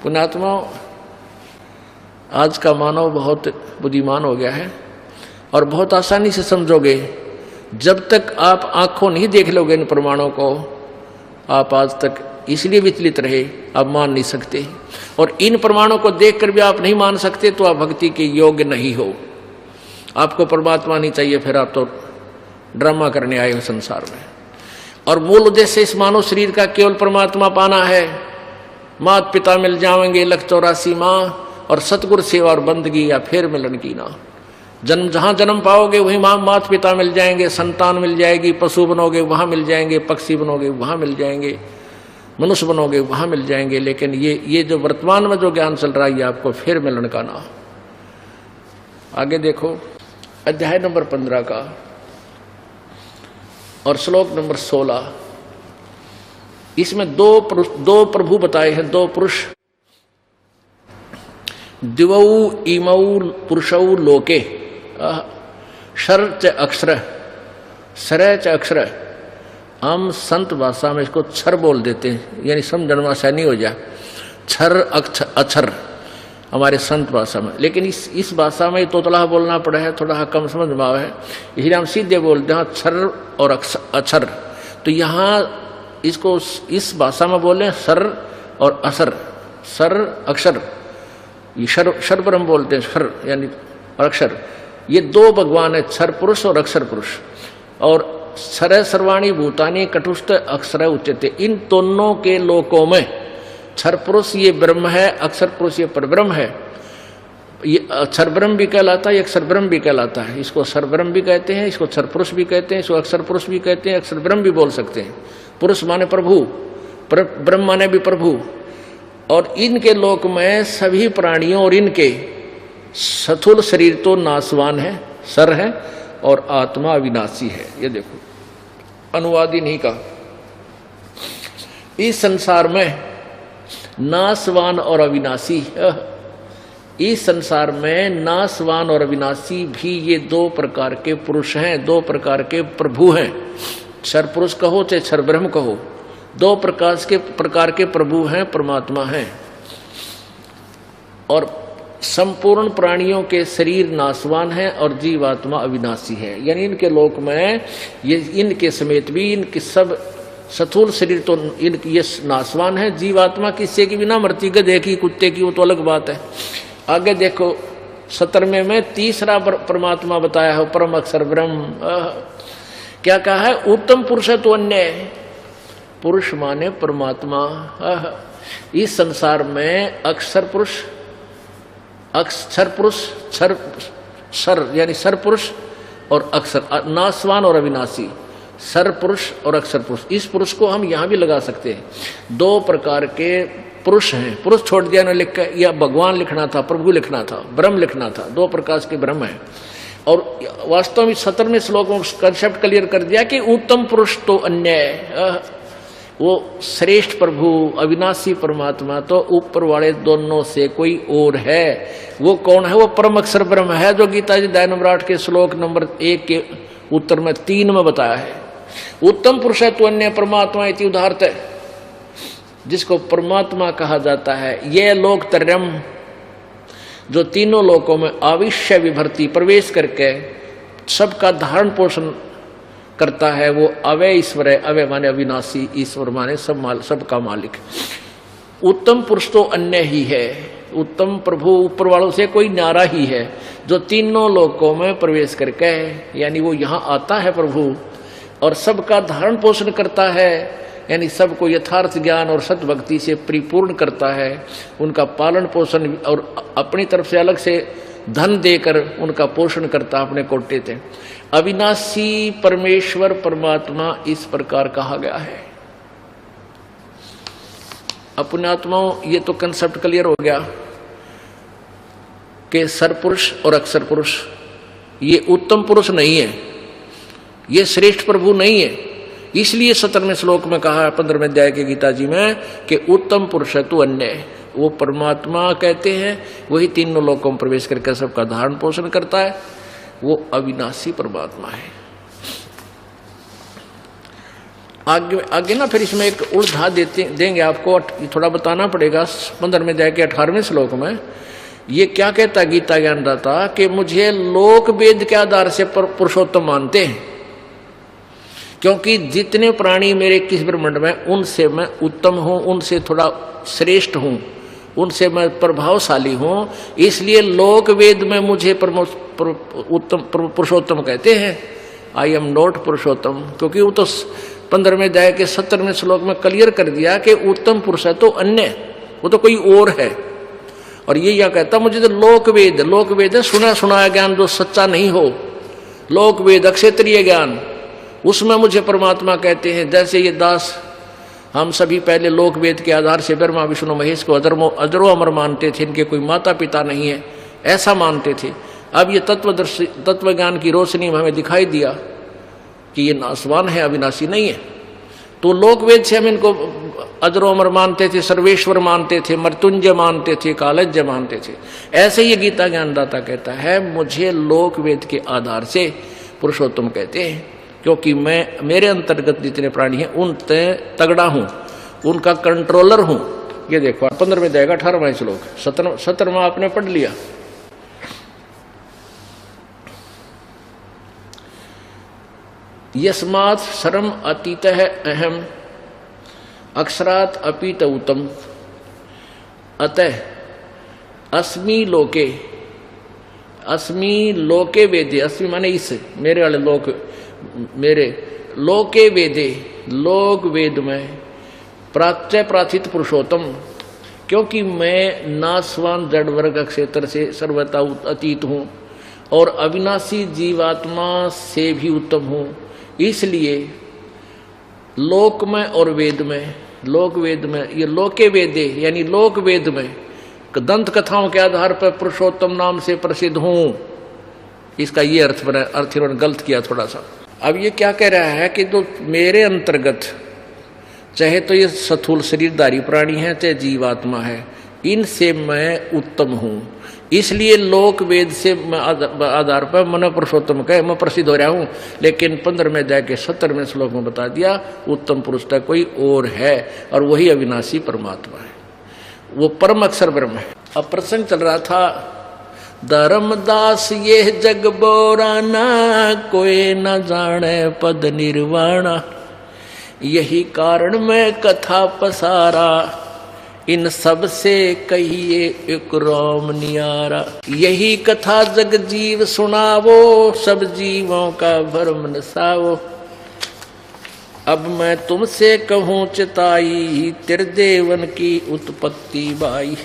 पुण्यात्मा, आज का मानव बहुत बुद्धिमान हो गया है और बहुत आसानी से समझोगे। जब तक आप आंखों नहीं देख लोगे इन प्रमाणों को, आप आज तक इसलिए विचलित रहे, आप मान नहीं सकते। और इन प्रमाणों को देखकर भी आप नहीं मान सकते तो आप भक्ति के योग्य नहीं हो। आपको परमात्मा नहीं चाहिए, फिर आप तो ड्रामा करने आए हो संसार में। और मूल उद्देश्य इस मानव शरीर का केवल परमात्मा पाना है। मात पिता मिल जाएंगे, लख 84 माँ, और सतगुरु सेवा और बंदगी या फिर मिलन की ना। जन्म जहाँ जन्म पाओगे वहीं मात पिता मिल जाएंगे, संतान मिल जाएगी, पशु बनोगे वहाँ मिल जाएंगे, पक्षी बनोगे वहाँ मिल जाएंगे, मनुष्य बनोगे वहाँ मिल जाएंगे। लेकिन ये जो वर्तमान में जो ज्ञान चल रहा है ये आपको फिर मिलन का ना। आगे देखो अध्याय नंबर 15 का और श्लोक नंबर 16। इसमें दो प्रभु बताए हैं, दो पुरुष। दिवौ इमौ पुरुषौ लोके शर च अक्षर सर च अक्षर। हम संत भाषा में इसको क्षर बोल देते हैं, यानी समझण में आसानी हो जाए। क्षर अक्षर हमारे संत भाषा में, लेकिन इस भाषा में तोतला बोलना पड़ा है, थोड़ा कम समझ में आवा है, इसलिए हम सीधे बोलते हैं क्षर और अक्षर। तो यहाँ इसको इस भाषा में बोले सर और असर, सर अक्षर। ये शर पर हम बोलते हैं शर यानी अक्षर। ये दो भगवान है, क्षर पुरुष और अक्षर पुरुष। और क्षर सर्वाणी भूतानी कटुष्ट अक्षर उच्यते। इन दोनों के लोकों में क्षर पुरुष ये ब्रह्म है, अक्षर पुरुष ये परब्रह्म है। ये अक्षर ब्रह्म भी कहलाता है, ये अक्षर ब्रह्म भी कहलाता है। इसको अक्षर ब्रह्म भी कहते हैं, इसको क्षर पुरुष भी कहते हैं, इसको अक्षर पुरुष भी कहते हैं, अक्षर ब्रह्म भी बोल सकते हैं। पुरुष माने प्रभु, ब्रह्म माने भी प्रभु। और इनके लोक में सभी प्राणियों और इनके स्थूल शरीर तो नाशवान है, सर है, और आत्मा अविनाशी है। ये देखो अनुवाद इन्हीं का। इस संसार में नाशवान और अविनाशी, इस संसार में नाशवान और अविनाशी भी ये दो प्रकार के पुरुष हैं, दो प्रकार के प्रभु हैं। क्षर पुरुष कहो चाहे क्षर ब्रह्म कहो, दो प्रकार के प्रभु हैं, परमात्मा हैं। और संपूर्ण प्राणियों के शरीर नाशवान है और जीवात्मा अविनाशी है। यानी इनके लोक में ये इनके समेत भी इनके सब स्थूल शरीर तो इनकी ये नाशवान है। जीवात्मा किससे की बिना मरती, गधे की कुत्ते की, वो तो अलग बात है। आगे देखो 17वें में तीसरा परमात्मा बताया है, परम अक्षर ब्रह्म। क्या कहा है? उत्तम पुरुष तो अन्य पुरुष माने परमात्मा। इस संसार में अक्षर पुरुष, अक्षर पुरुष, सर यानी सर पुरुष और अक्षर, नाशवान और अविनाशी, सर पुरुष और अक्षर पुरुष। इस पुरुष को हम यहां भी लगा सकते हैं। दो प्रकार के पुरुष हैं। पुरुष छोड़ दिया ना लिख कर, या भगवान लिखना था, प्रभु लिखना था, ब्रह्म लिखना था। दो प्रकार के ब्रह्म है। और वास्तव में 17वें श्लोक में कंसेप्ट क्लियर कर दिया कि उत्तम पुरुष तो अन्य है, वो श्रेष्ठ प्रभु अविनाशी परमात्मा तो ऊपर वाले दोनों से कोई और है। वो कौन है? वो परम अक्षर ब्रह्म है, जो गीता जी अध्याय नंबर 8 के श्लोक नंबर 1 के उत्तर में 3 में बताया है। उत्तम पुरुष है तो अन्य परमात्मा इति उदाहरत है, जिसको परमात्मा कहा जाता है। ये लोक त्रयम्, जो तीनों लोकों में आविश्य विभर्ति प्रवेश करके सबका धारण पोषण करता है, वो अवय ईश्वर है। अवय माने अविनाशी, ईश्वर माने सबका मालिक। उत्तम पुरुष तो अन्य ही है। उत्तम प्रभु ऊपर वालों से कोई न्यारा ही है, जो तीनों लोकों में प्रवेश करके, यानी वो यहाँ आता है प्रभु और सबका धारण पोषण करता है, यानी सबको यथार्थ ज्ञान और सत भक्ति से परिपूर्ण करता है। उनका पालन पोषण और अपनी तरफ से अलग से धन देकर उनका पोषण करता अपने कोटे से। अविनाशी परमेश्वर परमात्मा इस प्रकार कहा गया है। अपने आत्माओं, ये तो कंसेप्ट क्लियर हो गया कि सरपुरुष और अक्षर पुरुष ये उत्तम पुरुष नहीं है, ये श्रेष्ठ प्रभु नहीं है। इसलिए 17वें श्लोक में कहा 15वें अध्याय के गीता जी में कि उत्तम पुरुष है तो अन्य, वो परमात्मा कहते हैं, वही तीनों लोकों में प्रवेश करके सबका धारण पोषण करता है, वो अविनाशी परमात्मा है। आगे आगे ना फिर इसमें एक उलझा देंगे आपको, थोड़ा बताना पड़ेगा। 15 में जाके 18वें श्लोक में ये क्या कहता गीता ज्ञानदाता कि मुझे लोक वेद के आधार से पुरुषोत्तम मानते हैं, क्योंकि जितने प्राणी मेरे किस ब्रह्मांड में उनसे मैं उत्तम हूं, उनसे थोड़ा श्रेष्ठ हूं, उनसे मैं प्रभावशाली हूं, इसलिए लोक वेद में मुझे उत्तम पुरुषोत्तम कहते हैं। आई एम नॉट पुरुषोत्तम, क्योंकि वो तो 15वें अध्याय के 70वें श्लोक में क्लियर कर दिया कि उत्तम पुरुष है तो अन्य, वो तो कोई और है। और ये क्या कहता, मुझे तो लोक वेद है सुना सुनाया ज्ञान जो सच्चा नहीं हो, लोक वेद अक्षेत्रीय ज्ञान, उसमें मुझे परमात्मा कहते हैं। जैसे ये दास हम सभी पहले लोक वेद के आधार से ब्रह्मा विष्णु महेश को अजरो अमर मानते थे, इनके कोई माता पिता नहीं है ऐसा मानते थे। अब ये तत्व ज्ञान की रोशनी में हमें दिखाई दिया कि ये नासवान है, अविनाशी नहीं है। तो लोक वेद से हम इनको अजरो अमर मानते थे, सर्वेश्वर मानते थे, मृत्युंजय मानते थे, कालज्ञ मानते थे। ऐसे ही गीता ज्ञानदाता कहता है मुझे लोक वेद के आधार से पुरुषोत्तम कहते हैं, क्योंकि मैं मेरे अंतर्गत जितने प्राणी हैं उन तगड़ा हूं, उनका कंट्रोलर हूं। ये देखो 15 में जाएगा 18वां श्लोक, 17वां आपने पढ़ लिया। यस्मात् सर्वम अतीतः अहम अक्षरात् अपीत उत्तम अतः अस्मि लोके वेदे, अस्मि माने इस मेरे वाले लोक, मेरे लोके वेदे लोक वेद में प्राच्य प्राचित पुरुषोत्तम, क्योंकि मैं नासवान जड़ वर्ग क्षेत्र से सर्वथा अतीत हूँ और अविनाशी जीवात्मा से भी उत्तम हूँ, इसलिए लोक में और वेद में, लोक वेद में ये लोके वेदे यानी लोक वेद में दंत कथाओं के आधार पर पुरुषोत्तम नाम से प्रसिद्ध हूँ। इसका ये अर्थ बना, अर्थ इन्होंने गलत किया थोड़ा सा। अब ये क्या कह रहा है कि तो मेरे अंतर्गत चाहे तो ये स्थूल शरीरधारी प्राणी है चाहे जीवात्मा है, इनसे मैं उत्तम हूँ, इसलिए लोक वेद से आधार पर मन पुरुषोत्तम कहे मैं प्रसिद्ध हो रहा हूँ। लेकिन 15 में जाके 70वें श्लोक में बता दिया उत्तम पुरुष का कोई और है और वही अविनाशी परमात्मा है, वो परम अक्षर ब्रह्म है। अब प्रसंग चल रहा था धर्मदास ये जग बोराना कोई न जाने पद निर्वाणा, यही कारण मैं कथा पसारा इन सब से कहिए एक राम नियारा। यही कथा जग जीव सुनावो सब जीवों का भरम नसावो। अब मैं तुमसे कहूँ चिताई तेरे देवन की उत्पत्ति बाई।